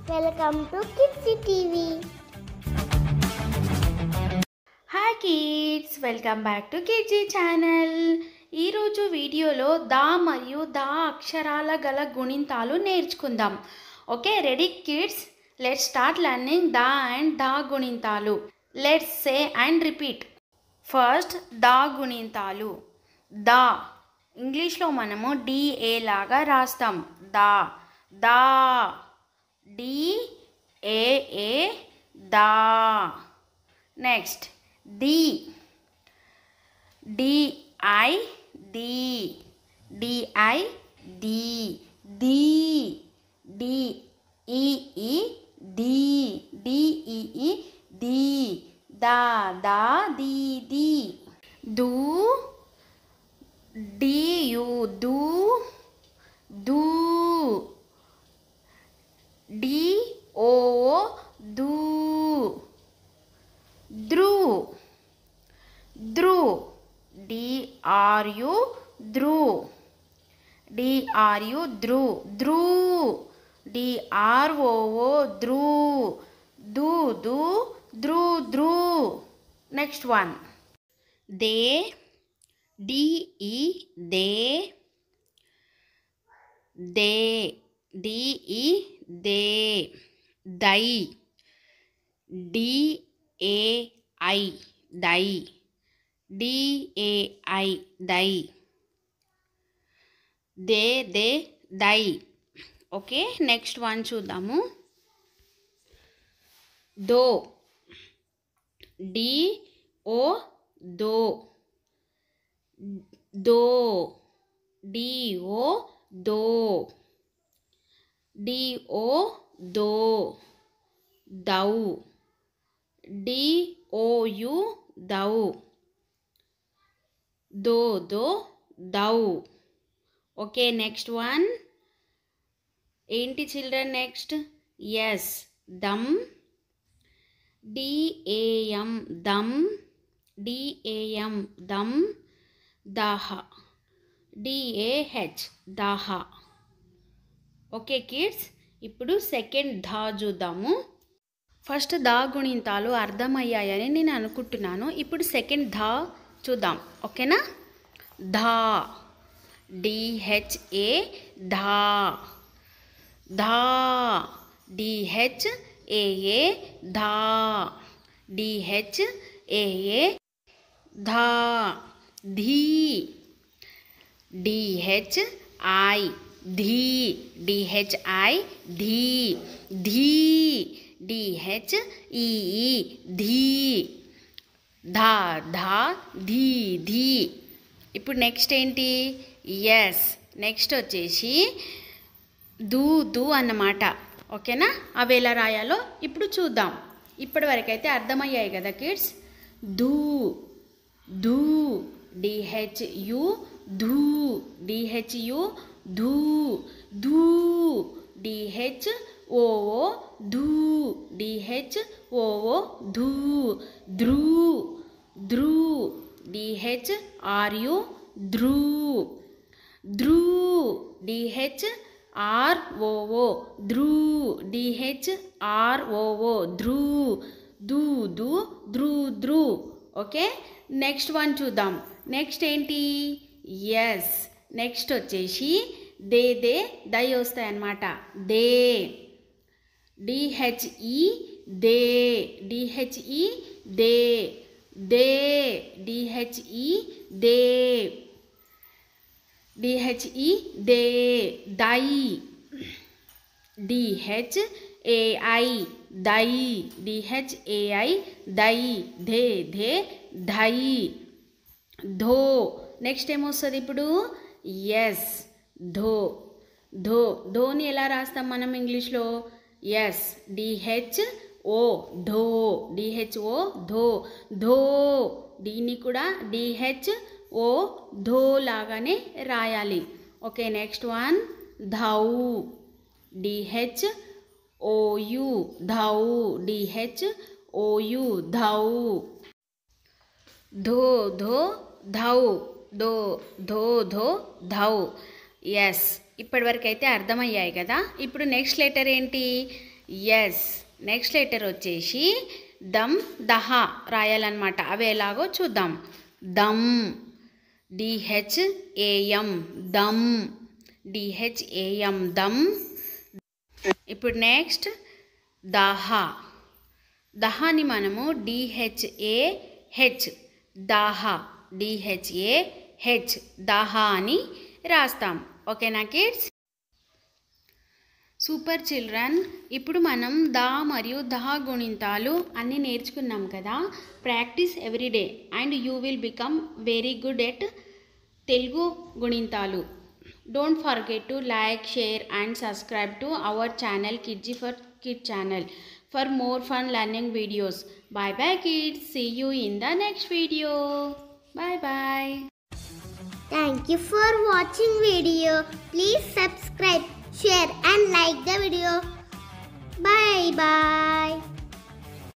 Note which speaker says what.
Speaker 1: Welcome to kids TV.
Speaker 2: Hi kids, welcome back to Kidzee channel. ఈరోజు వీడియోలో దా మరియు దా అక్షరాల గల గుణింతాలు నేర్చుకుందాం. Okay, ready kids? Let's start learning దా అండ్ దా గుణింతాలు. Let's say and repeat. First దా గుణింతాలు. దా ఇంగ్లీష్లో మనము డిఏ లాగా రాస్తాం. దా దా డిఏఏ దా. నెక్స్ట్ డి డిఐ డి డిఐ డి ది డిఈఈ ది డిఈఈ ది దా దా ది ది. దు డియు దు దు డిఓ దు. ద్రు ద్రు డిఆర్యు ద్రు డిఆర్యు ద్రు ద్రు డిఆర్ఓఓ ద్రు దు దు ద్రు ద్రు. నెక్స్ట్ వన్ దే డిఈ దే దే డిఈ దే. దై డిఏఐ దై డిఏఐ దై. దే దే దై. ఓకే, నెక్స్ట్ వన్ చూద్దాము. దో డిఓ దో దో డిఓ దో డిఓ దో. దౌ డిఓయు దౌ దో దో దౌ. ఓకే, నెక్స్ట్ వన్ ఏంటి చిల్డ్రన్? నెక్స్ట్ ఎస్ దమ్ డిఏఎం దమ్ డిఏఎం దమ్. దాహ డిఏహెచ్ దాహ. ఓకే కిడ్స్, ఇప్పుడు సెకండ్ ధా చూద్దాము. ఫస్ట్ దా గుణింతాలు అర్థమయ్యాయని నేను అనుకుంటున్నాను. ఇప్పుడు సెకండ్ ధా చూద్దాం. ఓకేనా? ధా డిహెచ్ఏ ధా ధా డిహెచ్ఏఏ ధా డిహెచ్ఏఏ ధా. ధీ డిహెచ్ఐ ధీ డిహెచ్ఐ ధీ ధీ డిహెచ్ఈఈ ధీ ధా ధా ధీ ధీ. ఇప్పుడు నెక్స్ట్ ఏంటి? ఎస్. నెక్స్ట్ వచ్చేసి దూ దూ అన్నమాట. ఓకేనా? అవి ఎలా రాయాలో ఇప్పుడు చూద్దాం. ఇప్పటి వరకు అయితే అర్థమయ్యాయి కదా కిడ్స్? దూ దూ డిహెచ్యు ధూ డిహెచ్యు ధూ ధూ డిహెచ్ఓఓ ధూ డిహెచ్ఓఓ ధూ. ధ్రూ ధ్రూ డిహెచ్ఆర్యు ధ్రూ ధ్రూ డిహెచ్ఆర్ఓఓ ధ్రూ డిహెచ్ఆర్ఓఓ ధ్రూ ధూ ధూ ధ్రూ ధ్రూ. ఓకే, నెక్స్ట్ వన్ చూద్దాం. నెక్స్ట్ ఏంటి? ఎస్. నెక్స్ట్ వచ్చేసి దే దే దై వస్తాయన్నమాట. దే డిహెచ్ఈ దే డిహెచ్ఈ దే దే డిహెచ్ఈ దే డిహెచ్ఈ దే. దై డిహెచ్ఏఐ దై డిహెచ్ఏఐ దై ధే ధే ధై. ధో నెక్స్ట్ ఏమొస్తుంది ఇప్పుడు? ఎస్ ధో ధో. ధోని ఎలా రాస్తాం మనం ఇంగ్లీష్లో? ఎస్ డిహెచ్ఓ ధో డిహెచ్ఓ ధో ధో. దీన్ని కూడా డిహెచ్ఓ ధో లాగానే రాయాలి. ఓకే, నెక్స్ట్ వన్ ధౌ డిహెచ్ఓయు ధౌ డిహెచ్ఓయు ధౌ. ధో ధో ధౌ ధో ధో ధో ధౌ. ఎస్, ఇప్పటి వరకు అయితే అర్థమయ్యాయి కదా. ఇప్పుడు నెక్స్ట్ లెటర్ ఏంటి? ఎస్. నెక్స్ట్ లెటర్ వచ్చేసి దమ్ దహ రాయాలన్నమాట. అవి ఎలాగో చూద్దాం. Dum, DHAM, dum, DHAM, dum. ఇప్పుడు నెక్స్ట్ దహ. దహాని మనము DHAH, దాహ, DHAH, దాహ అని రాస్తాం. ఓకేనా కిడ్స్? Super children. ఇప్పుడు మనం దా మరియు దహ గుణింతాలు అన్నీ నేర్చుకున్నాం కదా. Practice every day and you will become very good at Telugu గుణింతాలు. Don't forget to like, share and subscribe to our channel Kidzee for kid channel for more fun learning videos. Bye bye kids. See you in the next video. Bye bye.
Speaker 1: Thank you for watching video. Please subscribe, share and like the video. Bye bye.